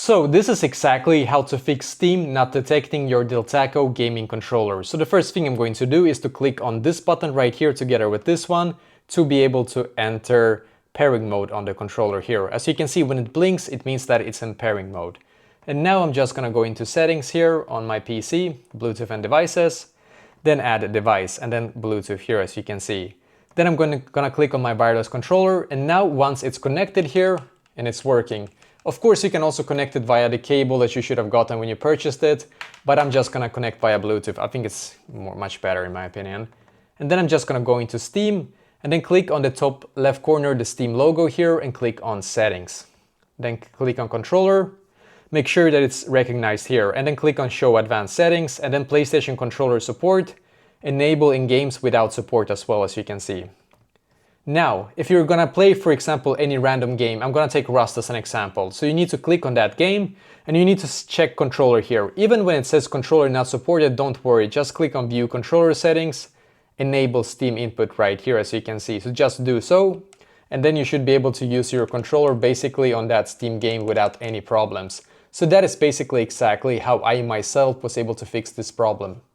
So this is exactly how to fix Steam not detecting your DELTACO gaming controller. So the first thing I'm going to do is to click on this button right here together with this one to be able to enter pairing mode on the controller here. As you can see, when it blinks, it means that it's in pairing mode. And now I'm just gonna go into settings here on my PC, Bluetooth and devices, then add a device and then Bluetooth here, as you can see. Then I'm gonna click on my wireless controller, and now once it's connected here and it's working. Of course, you can also connect it via the cable that you should have gotten when you purchased it, but I'm just gonna connect via Bluetooth. I think it's much better in my opinion. And then I'm just gonna go into Steam and then click on the top left corner, the Steam logo here, and click on settings. Then click on controller, make sure that it's recognized here, and then click on show advanced settings, and then PlayStation controller support, enable in games without support as well, as you can see. Now, if you're gonna play, for example, any random game, I'm gonna take Rust as an example. So you need to click on that game and you need to check controller here. Even when it says controller not supported, don't worry, just click on view controller settings, enable Steam input right here, as you can see. So just do so, and then you should be able to use your controller basically on that Steam game without any problems. So that is basically exactly how I myself was able to fix this problem.